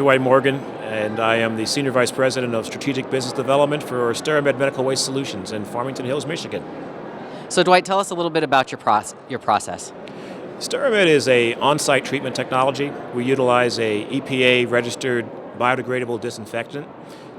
Dwight and I am the Senior Vice President of Strategic Business Development for SteriMed Medical Waste Solutions in Farmington Hills, Michigan. So Dwight, tell us a little bit about your process. SteriMed is a on-site treatment technology. We utilize a EPA-registered biodegradable disinfectant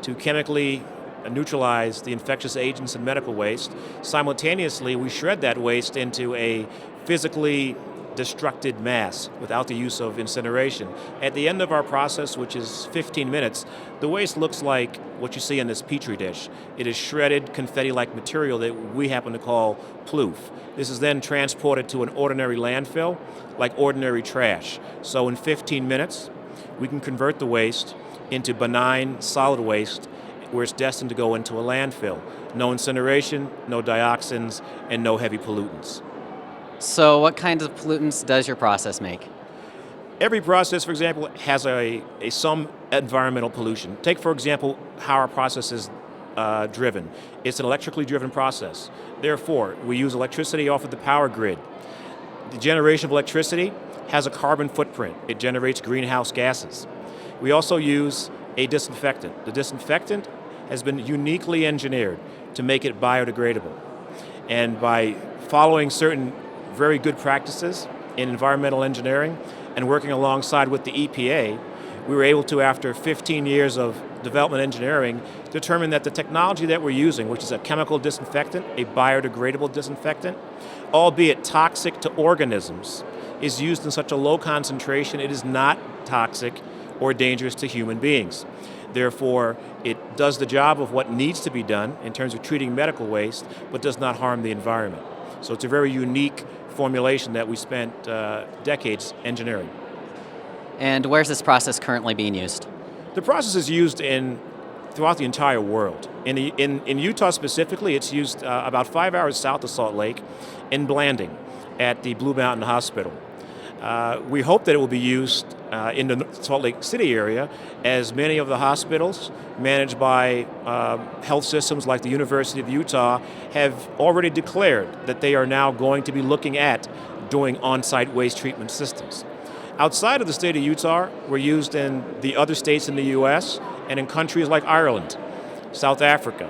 to chemically neutralize the infectious agents in medical waste. Simultaneously, we shred that waste into a physically destructed mass without the use of incineration. At the end of our process, which is 15 minutes, the waste looks like what you see in this petri dish. It is shredded confetti-like material that we happen to call ploof. This is then transported to an ordinary landfill like ordinary trash. So in 15 minutes, we can convert the waste into benign solid waste where it's destined to go into a landfill. No incineration, no dioxins, and no heavy pollutants. So what kinds of pollutants does your process make? Every process, for example, has some environmental pollution. Take, for example, how our process is driven. It's an electrically driven process. Therefore, we use electricity off of the power grid. The generation of electricity has a carbon footprint. It generates greenhouse gases. We also use a disinfectant. The disinfectant has been uniquely engineered to make it biodegradable. And by following certain very good practices in environmental engineering and working alongside with the EPA, we were able to, after 15 years of development engineering, determine that the technology that we're using, which is a chemical disinfectant, a biodegradable disinfectant, albeit toxic to organisms, is used in such a low concentration it is not toxic or dangerous to human beings. Therefore, it does the job of what needs to be done in terms of treating medical waste, but does not harm the environment. So it's a very unique formulation that we spent decades engineering. And where's this process currently being used? The process is used throughout the entire world. In Utah specifically, it's used about 5 hours south of Salt Lake in Blanding at the Blue Mountain Hospital. We hope that it will be used in the Salt Lake City area, as many of the hospitals managed by health systems like the University of Utah have already declared that they are now going to be looking at doing on-site waste treatment systems. Outside of the state of Utah, we're used in the other states in the U.S. and in countries like Ireland, South Africa,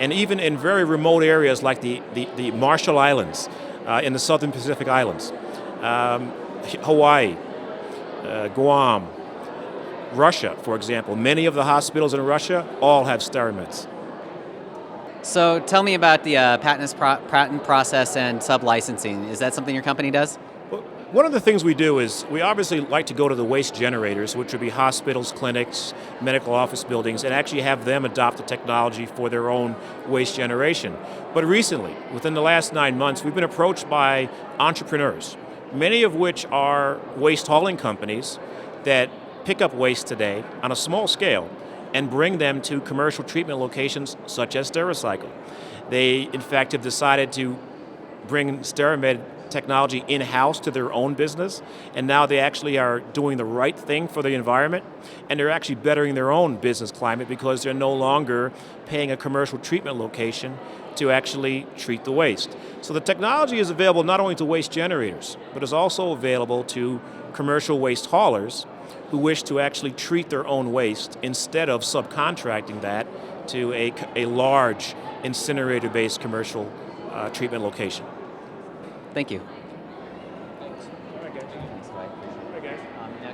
and even in very remote areas like the Marshall Islands in the Southern Pacific Islands. Hawaii, Guam, Russia, for example. Many of the hospitals in Russia all have SteriMeds. So tell me about the patent process and sub-licensing. Is that something your company does? Well, one of the things we do is we obviously like to go to the waste generators, which would be hospitals, clinics, medical office buildings, and actually have them adopt the technology for their own waste generation. But recently, within the last 9 months, we've been approached by entrepreneurs, many of which are waste hauling companies that pick up waste today on a small scale and bring them to commercial treatment locations such as SteriCycle. They, in fact, have decided to bring SteriMed technology in-house to their own business, and now they actually are doing the right thing for the environment, and they're actually bettering their own business climate because they're no longer paying a commercial treatment location to actually treat the waste. So the technology is available not only to waste generators, but is also available to commercial waste haulers who wish to actually treat their own waste instead of subcontracting that to a large incinerator-based commercial treatment location. Thank you.